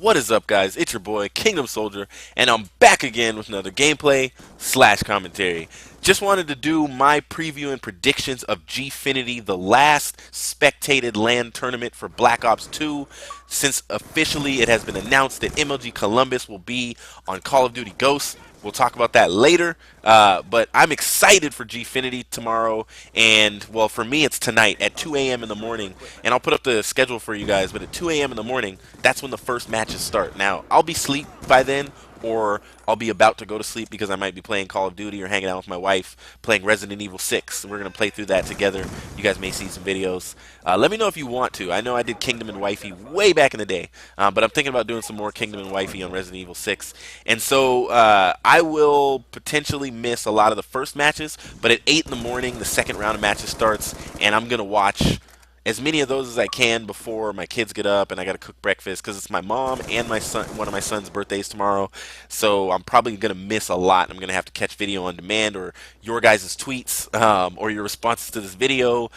What is up, guys? It's your boy Kingdom Soldier, and I'm back again with another gameplay slash commentary. Just wanted to do my preview and predictions of Gfinity, the last spectated LAN tournament for Black Ops 2, since officially it has been announced that MLG Columbus will be on Call of Duty Ghosts. We'll talk about that later, but I'm excited for Gfinity tomorrow, and, well, for me it's tonight at 2 a.m. in the morning, and I'll put up the schedule for you guys, but at 2 a.m. in the morning, that's when the first matches start. Now, I'll be asleep by then, or I'll be about to go to sleep because I might be playing Call of Duty or hanging out with my wife playing Resident Evil 6. We're going to play through that together. You guys may see some videos. Let me know if you want to. I know I did Kingdom and Wifey way back in the day, but I'm thinking about doing some more Kingdom and Wifey on Resident Evil 6. And so I will potentially miss a lot of the first matches, but at 8 in the morning, the second round of matches starts, and I'm going to watch as many of those as I can before my kids get up and I got to cook breakfast, because it's my mom and my son, one of my son's birthdays tomorrow. So I'm probably going to miss a lot. I'm going to have to catch video on demand, or your guys' tweets, or your responses to this video.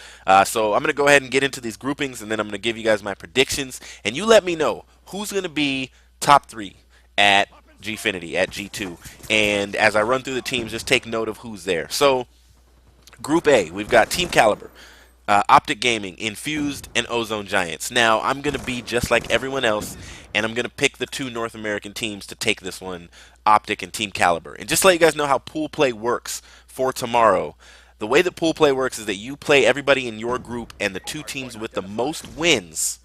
So I'm going to go ahead and get into these groupings, and then I'm going to give you guys my predictions, and you let me know who's going to be top 3 at Gfinity, at G2. And as I run through the teams, just take note of who's there. So Group A, we've got Team Caliber, OpTic Gaming, Infused, and Ozone Giants. Now, I'm going to be just like everyone else, and I'm going to pick the 2 North American teams to take this one, OpTic and Team Caliber. And just to let you guys know how pool play works for tomorrow, the way that pool play works is that you play everybody in your group, and the 2 teams with the most wins,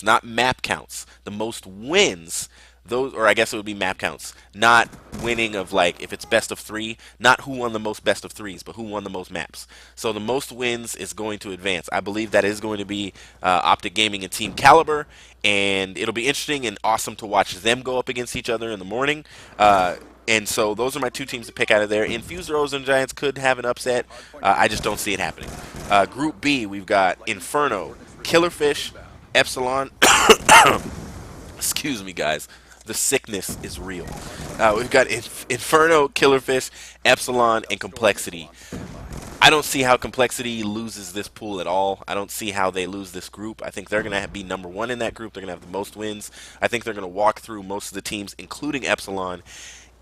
not map counts, the most wins, those, or I guess it would be map counts, not winning of, like, if it's best of 3, not who won the most best of 3s, but who won the most maps. So the most wins is going to advance. I believe that is going to be OpTic Gaming and Team Caliber, and it'll be interesting and awesome to watch them go up against each other in the morning. And so those are my 2 teams to pick out of there. Infused or Ozone Giants could have an upset. I just don't see it happening. Group B, we've got Inferno, Killerfish, Epsilon. Excuse me, guys. The sickness is real. We've got Inferno, Killerfish, Epsilon, and Complexity. I don't see how Complexity loses this pool at all. I don't see how they lose this group. I think they're going to be number 1 in that group. They're going to have the most wins. I think they're going to walk through most of the teams, including Epsilon.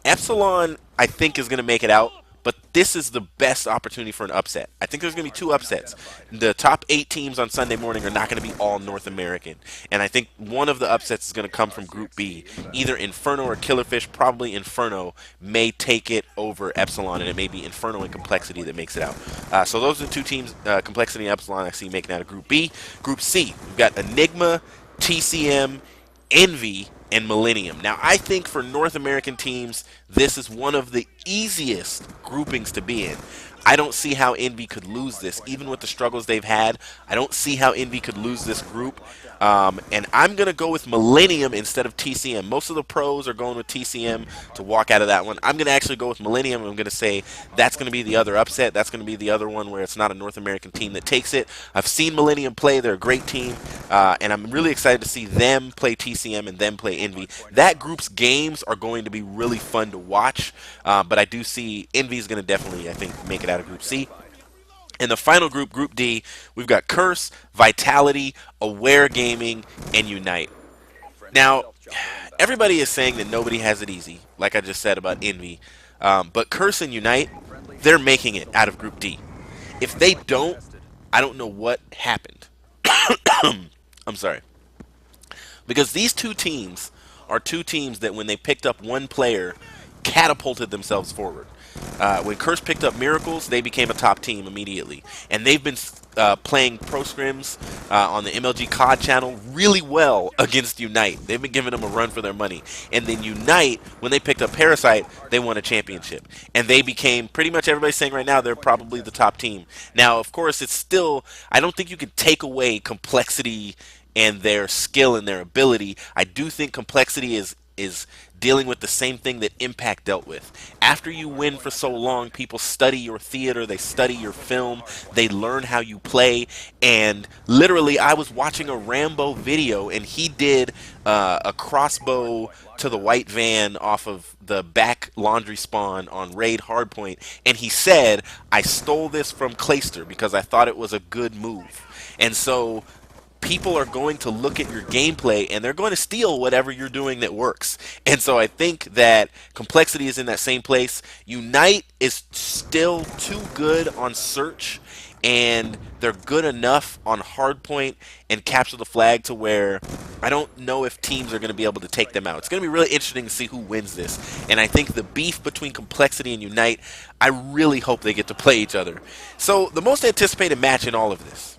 Epsilon, I think, is going to make it out, but this is the best opportunity for an upset. I think there's going to be 2 upsets. The top 8 teams on Sunday morning are not going to be all North American, and I think one of the upsets is going to come from Group B. Either Inferno or Killerfish. Probably Inferno may take it over Epsilon, and it may be Inferno and Complexity that makes it out. So those are the 2 teams, Complexity and Epsilon, I see making out of Group B. Group C, we've got Enigma, TCM, EnVy, and Millennium. Now, I think for North American teams, this is one of the easiest groupings to be in. I don't see how EnVy could lose this, even with the struggles they've had. I don't see how EnVy could lose this group. And I'm going to go with Millennium instead of TCM. Most of the pros are going with TCM to walk out of that one. I'm going to actually go with Millennium. I'm going to say that's going to be the other upset. That's going to be the other one where it's not a North American team that takes it. I've seen Millennium play. They're a great team. And I'm really excited to see them play TCM and them play EnVy. That group's games are going to be really fun to watch. But I do see EnVy is going to definitely, I think, make it out of Group C. In the final group, Group D, we've got Curse, Vitality, Aware Gaming, and Unite. Now, everybody is saying that nobody has it easy, like I just said about EnVy. But Curse and Unite, they're making it out of Group D. If they don't, I don't know what happened. I'm sorry. Because these 2 teams are 2 teams that when they picked up one player, catapulted themselves forward. When Curse picked up Miracles, they became a top team immediately. And they've been playing pro scrims on the MLG COD channel really well against Unite. They've been giving them a run for their money. And then Unite, when they picked up Parasite, they won a championship. And they became, pretty much everybody's saying right now, they're probably the top team. Now, of course, it's still, I don't think you can take away Complexity and their skill and their ability. I do think Complexity is dealing with the same thing that Impact dealt with. After you win for so long, people study your theater, they study your film, they learn how you play, and literally I was watching a Rambo video and he did a crossbow to the white van off of the back laundry spawn on Raid Hardpoint, and he said, I stole this from Clayster because I thought it was a good move. And so people are going to look at your gameplay and they're going to steal whatever you're doing that works. And so I think that Complexity is in that same place. Unite is still too good on search, and they're good enough on hardpoint and capture the flag to where I don't know if teams are going to be able to take them out. It's going to be really interesting to see who wins this. And I think the beef between Complexity and Unite, I really hope they get to play each other. So the most anticipated match in all of this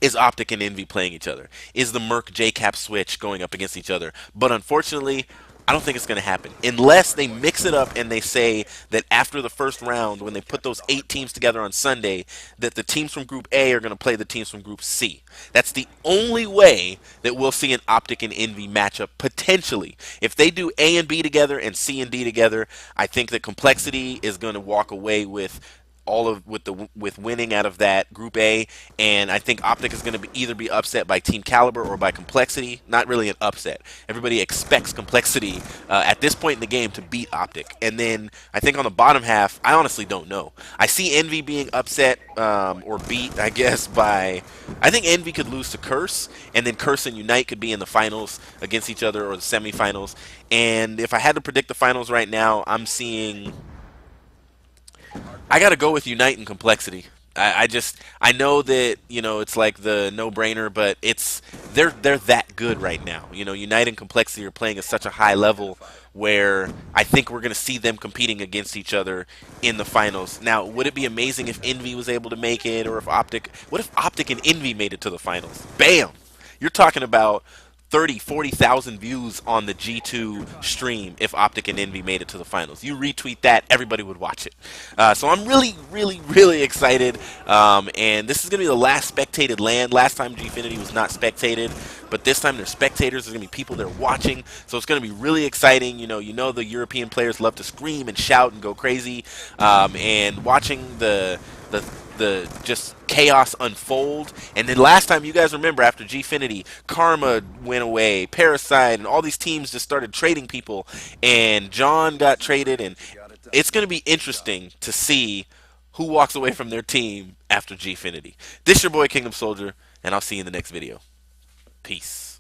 is OpTic and EnVy playing each other. Is the Merc JCap switch going up against each other? But unfortunately, I don't think it's going to happen unless they mix it up and they say that after the first round, when they put those 8 teams together on Sunday, that the teams from Group A are going to play the teams from Group C. That's the only way that we'll see an OpTic and EnVy matchup potentially. If they do A and B together and C and D together, I think that Complexity is going to walk away with with winning out of that Group A, and I think OpTic is going to either be upset by Team Caliber or by Complexity. Not really an upset. Everybody expects Complexity at this point in the game to beat OpTic, and then I think on the bottom half, I honestly don't know. I see EnVy being upset or beat, I guess, by. I think EnVy could lose to Curse, and then Curse and Unite could be in the finals against each other or the semifinals. And if I had to predict the finals right now, I'm seeing. I gotta go with Unite and Complexity. I know that it's like the no-brainer, but they're that good right now. Unite and Complexity are playing at such a high level where I think we're gonna see them competing against each other in the finals. Now, would it be amazing if EnVy was able to make it, or if OpTic? What if OpTic and EnVy made it to the finals? Bam! You're talking about 30, 40,000 views on the G2 stream if OpTic and EnVy made it to the finals. You retweet that, everybody would watch it. So I'm really, really, really excited. And this is going to be the last spectated LAN. Last time Gfinity was not spectated, but this time they're spectators. There's going to be people there watching. So it's going to be really exciting. The European players love to scream and shout and go crazy. And watching the just chaos unfold. And then last time, you guys remember, after Gfinity, Karma went away, Parasite, and all these teams just started trading people, and John got traded, and it's going to be interesting to see who walks away from their team after Gfinity. This is your boy Kingdom Soldier, and I'll see you in the next video. Peace.